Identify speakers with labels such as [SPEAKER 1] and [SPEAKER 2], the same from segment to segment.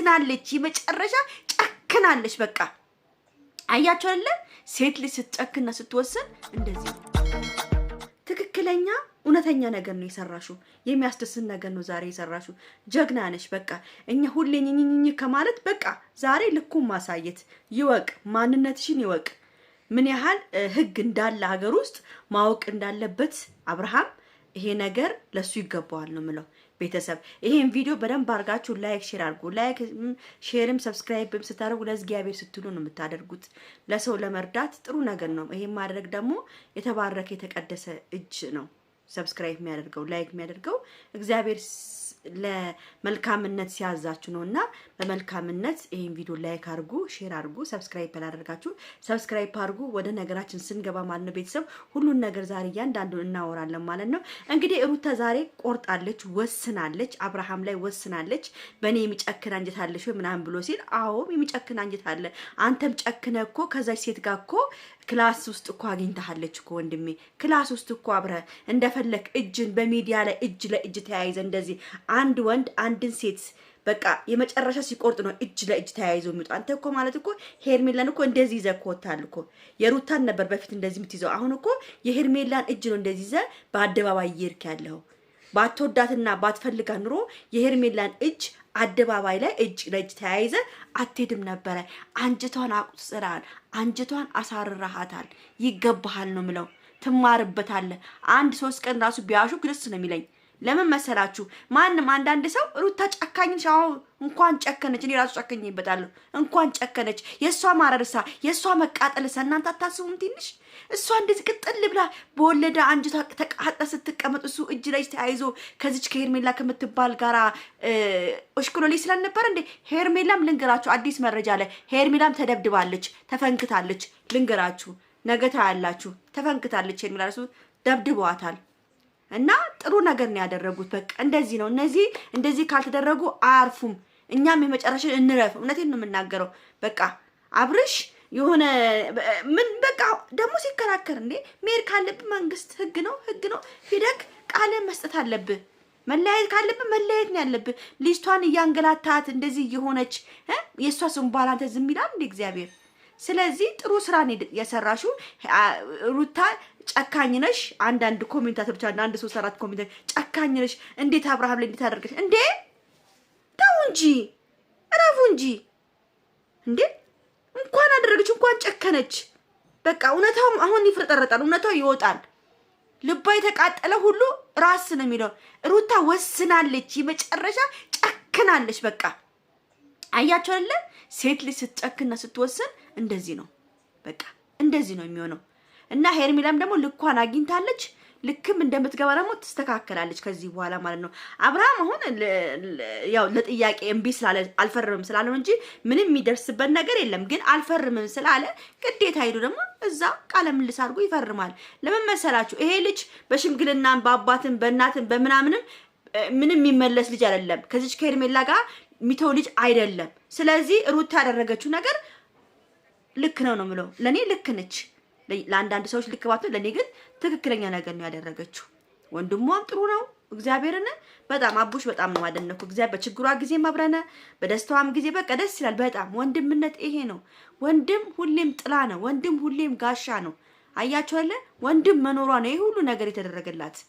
[SPEAKER 1] ወስናለች የመጨረሻ ጨክናለች በቃ አያችሁ አይደለ ሴት ልጅ ስትጨክና ስትወስን እንደዚህ ትክክለኛ እውነተኛ ነገር ነው የሰራሹ የሚያስደስት ነገር ነው ዛሬ የሰራሹ ጀግና ነሽ በቃ እኛ ሁሌ ኝኝኝ ከማለት በቃ ዛሬ ልኩን ማሳየት ይወቅ ማንነትሽን ይወቅ ምን ያህል ህግ እንዳለ ሀገር ውስጥ ማወቅ እንዳለበት አብርሃም ይሄ ነገር ለሱ ይገባዋል ነው ምለው ቤተሰብ ይሄን ቪዲዮ በደንብ አርጋችሁ ላይክ ሼር አድርጉ ላይክ ሼርም ሰብስክራይብም ስታደርጉ ለእግዚአብሔር ስትሉ ነው የምታደርጉት ለሰው ለመርዳት ጥሩ ነገር ነው ይሄን ማድረግ ደግሞ የተባረከ የተቀደሰ እጅ ነው ሰብስክራይብ የሚያደርገው ላይክ የሚያደርገው እግዚአብሔር ለመልካምነት ሲያዛችሁ ነውና በመልካምነት ይሄን ቪዲዮ ላይክ አድርጉ ሼር አድርጉ ሰብስክራይብ ያላደርጋችሁ ሰብስክራይብ አድርጉ ወደ ነገራችን ስንገባ ማለት ነው ቤተሰብ ሁሉን ነገር ዛሬ ያንዳንዱን እናወራለን ማለት ነው እንግዲህ ሩታ ዛሬ ቆርጣለች ወስናለች አብርሃም ላይ ወስናለች በኔ የሚጨክን አንጀት አለሽ ወይ ምናምን ብሎ ሲል አዎ የሚጨክን አንጀት አለ አንተም ጨክነህ እኮ ከዛች ሴት ጋር እኮ ክላስ ውስጥ እኮ አግኝተሃለች እኮ ወንድሜ ክላስ ውስጥ እኮ አብረ እንደፈለክ እጅን በሚዲያ ላይ እጅ ለእጅ ተያይዘ እንደዚህ አንድ ወንድ አንድን ሴት በቃ የመጨረሻ ሲቆርጥ ነው እጅ ለእጅ ተያይዘው የሚወጣ አንተ እኮ ማለት እኮ ሄርሜላን እኮ እንደዚህ ይዘኮታል እኮ የሩታን ነበር በፊት እንደዚህ የምትይዘው አሁን እኮ የሄርሜላን እጅ ነው እንደዚህ ይዘ በአደባባይ ይርክ ያለው ባትወዳትና ባትፈልጋ ኑሮ የሄርሜላን እጅ አደባባይ ላይ እጅ ለእጅ ተያይዘ አትሄድም ነበር አንጀቷን አቁስራል አንጀቷን አሳርራሃታል ይገባሃል ነው ምለው ትማርበታለህ አንድ 3 ቀን ራሱ ቢያሹ ግልጽ ነው የሚለኝ ለምን መሰላችሁ ማንንም አንዳንድ ሰው ሩታ ጨካኝን ሻው እንኳን ጨከነች እኔ ራሱ ጨከኝበታለሁ እንኳን ጨከነች የሷ ማረርሳ የሷ መቃጠልሳ እናንተ አታስቡም ትንሽ እሷ እንደዚህ ቅጥል ብላ በወለደ አንጀቷ ተቃጣ ስትቀመጥ እሱ እጅ ላይ ተያይዞ ከዚች ከሄርሜላ ከምትባል ጋራ እሽኩሎሊ ስለነበር እንዴ ሄርሜላም ልንገራችሁ አዲስ መረጃ ላይ ሄርሜላም ተደብድባለች ተፈንክታለች ልንገራችሁ ነገታ ያላችሁ ተፈንክታለች ሄርሜላ ራሱ ደብድበዋታል እና ጥሩ ነገር ነው ያደረጉት በቃ እንደዚህ ነው እነዚህ እንደዚህ ካልተደረጉ አያርፉም እኛም የመጨረሻ እንረፍ እውነቴን ነው የምናገረው በቃ አብርሽ የሆነ ምን በቃ ደሞ ሲከራከር እንዴ ሜር ካለብ መንግስት ህግ ነው ሂደክ ቃል መስጠት አለብህ መለያየት ካለብ መለያየት ነው ያለብህ ልጅቷን ያንገላታት እንደዚህ የሆነች የሷ ስም ባላንተ ዝም ይላል እንዴ እግዚአብሔር ስለዚህ ጥሩ ስራ ነው የሰራሹ ሩታ ጨካኝ ነሽ አንዳንድ ኮሜንታተሮች አንድ 3-4 ኮሜንት ጨካኝ ነሽ እንዴት አብርሃም ላይ እንዴት አደረገሽ እንዴ ታው እንጂ አራፉ እንጂ እንዴ እንኳን አደረገች እንኳን ጨከነች በቃ እውነታው አሁን ይፍረጠረጣል እውነታው ይወጣል ልባ የተቃጠለ ሁሉ ራስ ነው የሚለው ሩታ ወስናለች የመጨረሻ ጨክናለች በቃ አያችሁ አይደለ ሴት ልጅ ስትጨክና ስትወስን እንደዚህ ነው በቃ እንደዚህ ነው የሚሆነው እና ሄርሜላም ደግሞ ልኳን አግኝታለች ልክም እንደምትገባ ደግሞ ተስተካከላለች ከዚህ በኋላ ማለት ነው አብርሃም አሁን ያው ለጥያቄ እምቢ ስላለ አልፈርምም ስላለ እንጂ ምንም የሚደርስበት ነገር የለም ግን አልፈርምም ስላለ ግዴታ ሄዱ ደግሞ እዛ ቃለ ምልስ አድርጎ ይፈርማል ለምን መሰላችሁ ይሄ ልጅ በሽምግልናም በአባትም በእናትም በመናምንም ምንም የሚመለስ ልጅ አይደለም ከዚህ ከሄርሜላ ጋር ሚተው ልጅ አይደለም ስለዚህ ሩታ ያደረገችው ነገር ልክ ነው ምለው ለኔ ልክ ነች ለአንዳንድ ሰዎች ልክ ባትሆን ለኔ ግን ትክክለኛ ነገር ነው ያደረገችው ወንድሟም ጥሩ ነው እግዚአብሔርን በጣም አቡሽ በጣም ነው ማደነኩ እግዚአብሔር በችግሯ ጊዜ ማብረነ በደስታዋም ጊዜ በቃ ደስ ይላል በጣም ወንድምነት ይሄ ነው ወንድም ሁሌም ጥላ ነው ወንድም ሁሌም ጋሻ ነው አያችሁ አይደል ወንድም መኖሯ ነው ይሄ ሁሉ ነገር የተደረገላት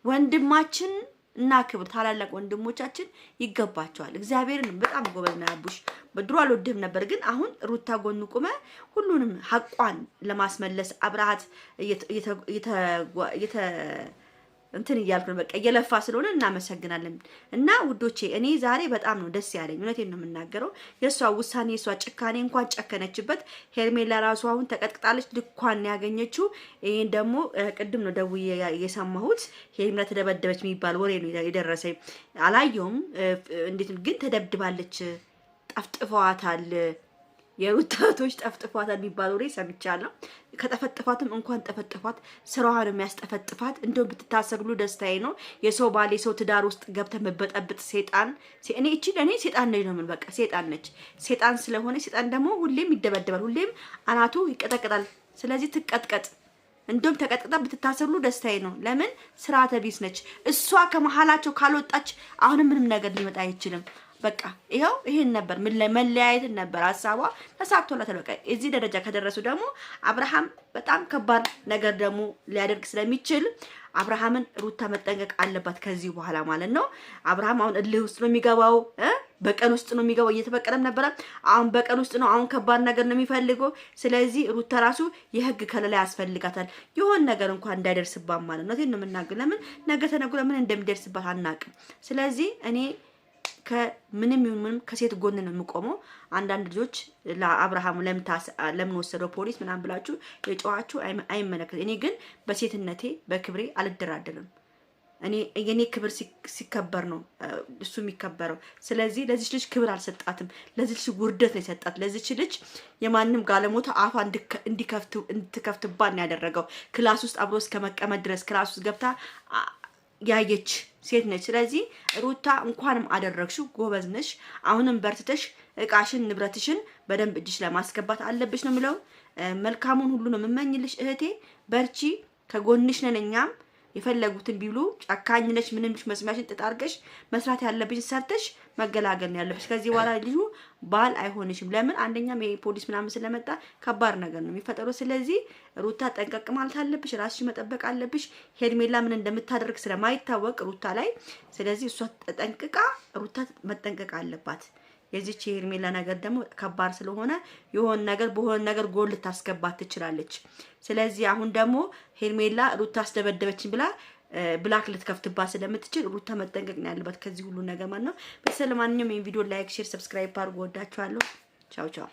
[SPEAKER 1] ወንድማችን እና ክብር ታላላቅ ወንድሞቻችን ይገባቸዋል እግዚአብሔርን በጣም ጎበዝ ነው አቡሽ በድሮ አልወድም ነበር ግን አሁን ሩታ ጎኑ ቆመ ሁሉንም ሐቋን ለማስመለስ አብራሃት እንትን ይያልኩ በቃ እየለፋ ስለሆነ እናመሰግናለን እና ውዶቼ እኔ ዛሬ በጣም ነው ደስ ያለኝ እውነቴን ነው የምናገረው የሷ ውሳኔ የሷ ጭካኔ እንኳን ጨከነችበት ሄርሜላ ራሱ አሁን ተቀጥቅጣለች ልኳን ያገኘችው ይሄን ደግሞ ቅድም ነው ደውዬ የሰማሁት ሄርሜላ ተደበደበች የሚባል ወሬ ነው የደረሰኝ አላየውም እንዴት ግን ተደብድባለች ጠፍጥፈዋታል የሩታቶች ጠፍጥፏታል የሚባል ወሬ ሰምቻለሁ ከተፈጠፋትም እንኳን ጠፈጠፋት ስራዋን የሚያስጠፈጥፋት እንደው ብትታሰብሉ ደስታዬ ነው የሰው ባል የሰው ትዳር ውስጥ ገብተ መበጠብጥ ሴጣን እኔ ሴጣን ነው ምን በቃ ሴጣን ነች ሴጣን ስለሆነ ሴጣን ደግሞ ሁሌም ይደበደባል ሁሌም አናቱ ይቀጠቀጣል ስለዚህ ትቀጥቀጥ እንደም ተቀጥቅጣ ብትታሰብሉ ደስታዬ ነው ለምን ስራተ ቢስ ነች እሷ ከመሐላቸው ካልወጣች አሁን ምንም ነገር ሊመጣ አይችልም በቃ ይሄው ይሄን ነበር መለያየትን ነበር ሐሳቧ ተሳክቶላታል። በቃ እዚህ ደረጃ ከደረሱ ደግሞ አብርሃም በጣም ከባድ ነገር ደግሞ ሊያደርግ ስለሚችል አብርሃምን ሩታ መጠንቀቅ አለባት ከዚህ በኋላ ማለት ነው። አብርሃም አሁን እልህ ውስጥ ነው የሚገባው፣ በቀን ውስጥ ነው የሚገባው። እየተፈቀደም ነበር፣ አሁን በቀን ውስጥ ነው። አሁን ከባድ ነገር ነው የሚፈልገው። ስለዚህ ሩታ ራሱ የህግ ከለላ ያስፈልጋታል። የሆነ ነገር እንኳን እንዳይደርስባት ማለት ነው። እቴን ነው የምናገር። ለምን ነገ ተነገ ምን እንደሚደርስባት አናውቅም። ስለዚህ እኔ ከምንም ይሁን ምንም ከሴት ጎን ነው የምቆመው። አንዳንድ ልጆች ለአብርሃም ለምን ወሰደው ፖሊስ ምናምን ብላችሁ የጨዋችሁ አይመለከት። እኔ ግን በሴትነቴ በክብሬ አልደራደርም። እኔ የኔ ክብር ሲከበር ነው እሱ የሚከበረው። ስለዚህ ለዚህ ልጅ ክብር አልሰጣትም። ለዚህ ልጅ ውርደት ነው የሰጣት። ለዚህ ልጅ የማንም ጋለሞታ አፋ እንድትከፍትባት ነው ያደረገው። ክላስ ውስጥ አብሮ እስከ መቀመጥ ድረስ ክላስ ውስጥ ገብታ ያየች ሴት ነች። ስለዚህ ሩታ እንኳንም አደረግሽው፣ ጎበዝ ነሽ። አሁንም በርትተሽ እቃሽን ንብረትሽን በደንብ እጅሽ ለማስገባት አለብሽ ነው የምለው። መልካሙን ሁሉ ነው የምመኝልሽ እህቴ። በርቺ፣ ከጎንሽ ነን እኛም። የፈለጉትን ቢሉ ጨካኝ ነሽ ምንም መስሚያሽን ጥጣርገሽ መስራት ያለብሽ ሰርተሽ መገላገል ነው ያለብሽ። ከዚህ በኋላ ልጁ ባል አይሆንሽም። ለምን አንደኛም የፖሊስ ምናምን ስለመጣ ከባድ ነገር ነው የሚፈጠረው። ስለዚህ ሩታ ጠንቀቅ ማለት አለብሽ፣ ራስሽ መጠበቅ አለብሽ። ሄርሜላ ምን እንደምታደርግ ስለማይታወቅ ሩታ ላይ፣ ስለዚህ እሷ ተጠንቅቃ ሩታ መጠንቀቅ አለባት። የዚች የሄርሜላ ነገር ደግሞ ከባድ ስለሆነ የሆነ ነገር በሆነ ነገር ጎል ልታስገባት ትችላለች። ስለዚህ አሁን ደግሞ ሄርሜላ ሩታ አስደበደበችኝ ብላ ብላክ ልትከፍትባት ስለምትችል ሩታ መጠንቀቅ ነው ያለባት ከዚህ ሁሉ ነገር ማለት ነው። በተለይ ለማንኛውም ይሄን ቪዲዮ ላይክ፣ ሼር፣ ሰብስክራይብ አድርጉ። ወዳችኋለሁ። ቻው ቻው።